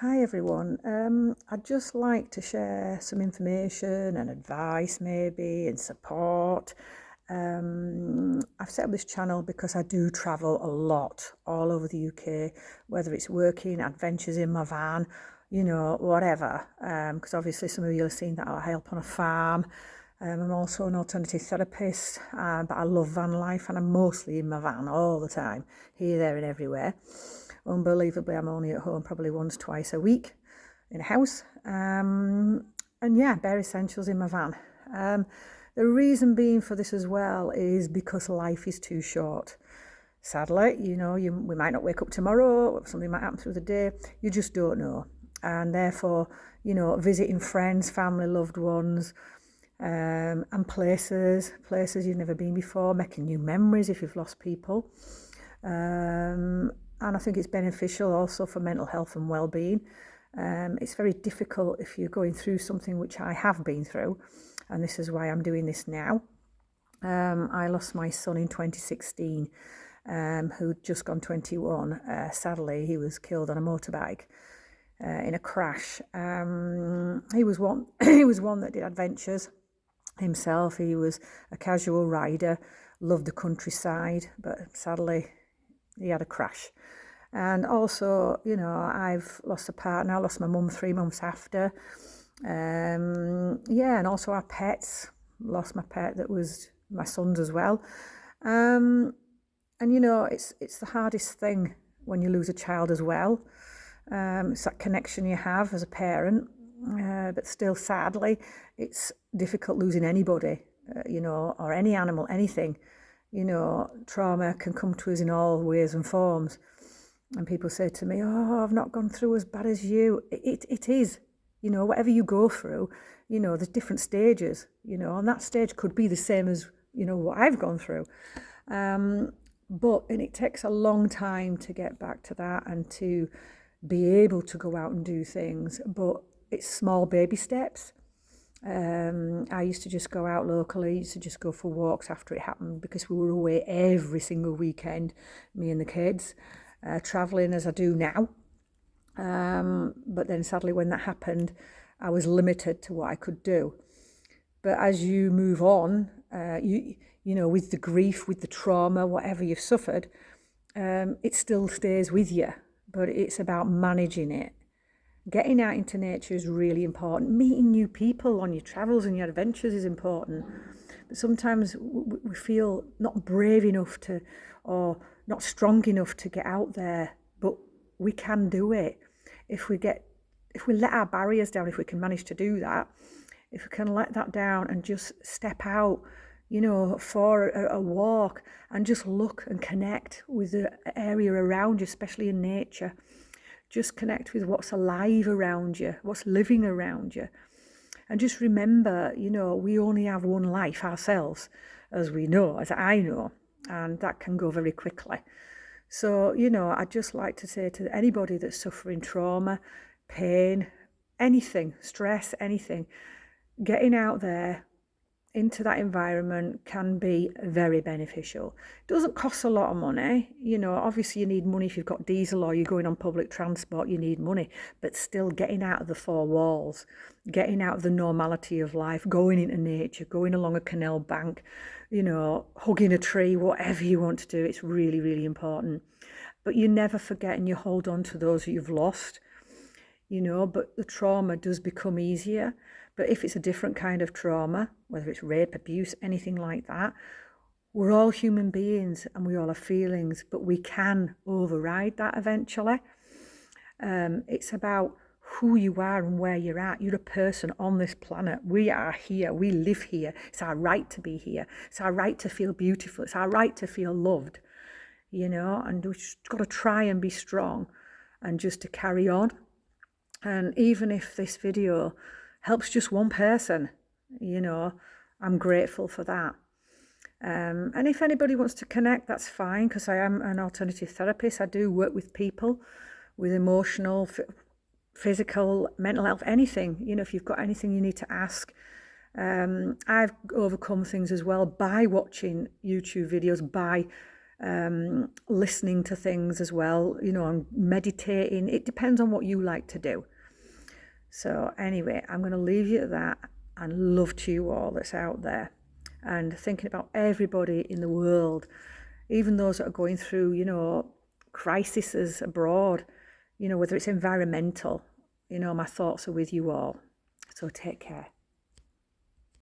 Hi everyone. I'd just like to share some information and advice maybe and support. I've set up this channel because I do travel a lot all over the UK, whether it's working, adventures in my van, whatever. Because obviously some of you have seen that I help on a farm. I'm also an alternative therapist, but I love van life and I'm mostly in my van all the time, here, there and everywhere. Unbelievably, I'm only at home probably once, twice a week in a house. And yeah, bare essentials in my van. The reason being for this as well is because life is too short. Sadly, we might not wake up tomorrow, something might happen through the day, you just don't know. And therefore, visiting friends, family, loved ones, and places you've never been before, making new memories if you've lost people. And I think it's beneficial also for mental health and well-being. It's very difficult if you're going through something which I have been through, and this is why I'm doing this now. I lost my son in 2016, who'd just gone 21. Sadly, he was killed on a motorbike in a crash. He was one that did adventures himself. He was a casual rider, loved the countryside, but sadly he had a crash. And also, I've lost a partner. I lost my mum 3 months after. And also our pets. Lost my pet that was my son's as well. And it's the hardest thing when you lose a child as well. It's that connection you have as a parent. But still, sadly, it's difficult losing anybody, or any animal, anything. Trauma can come to us in all ways and forms. And people say to me, oh, I've not gone through as bad as you. It is, whatever you go through, there's different stages, and that stage could be the same as, what I've gone through. And it takes a long time to get back to that and to be able to go out and do things, but it's small baby steps. I used to just go out locally, used to just go for walks after it happened because we were away every single weekend, me and the kids, travelling as I do now. But then sadly when that happened, I was limited to what I could do. But as you move on, with the grief, with the trauma, whatever you've suffered, it still stays with you, but it's about managing it. Getting out into nature is really important. Meeting new people on your travels and your adventures is important. But sometimes we feel not brave enough or not strong enough to get out there, but we can do it. If we let our barriers down, if we can manage to do that, if we can let that down and just step out, for a walk and just look and connect with the area around you, especially in nature. Just connect with what's alive around you, what's living around you. And just remember, we only have one life ourselves, as I know, and that can go very quickly. So, I'd just like to say to anybody that's suffering trauma, pain, anything, stress, anything, getting out there into that environment can be very beneficial. It doesn't cost a lot of money. Obviously you need money if you've got diesel or you're going on public transport, you need money. But still getting out of the four walls, getting out of the normality of life, going into nature, going along a canal bank, hugging a tree, whatever you want to do, it's really, really important. But you never forget and you hold on to those that you've lost, but the trauma does become easier. But if it's a different kind of trauma, whether it's rape, abuse, anything like that, we're all human beings and we all have feelings, but we can override that eventually. It's about who you are and where you're at. You're a person on this planet. We are here. We live here. It's our right to be here. It's our right to feel beautiful. It's our right to feel loved, and we've just got to try and be strong and just to carry on. And even if this video helps just one person, I'm grateful for that. And if anybody wants to connect, that's fine, because I am an alternative therapist. I do work with people with emotional, physical, mental health, anything. If you've got anything you need to ask. I've overcome things as well by watching YouTube videos, by listening to things as well, you know, and meditating. It depends on what you like to do. So anyway, I'm going to leave you at that, and love to you all that's out there, and thinking about everybody in the world, even those that are going through, you know, crises abroad, you know, whether it's environmental, you know, my thoughts are with you all. So take care.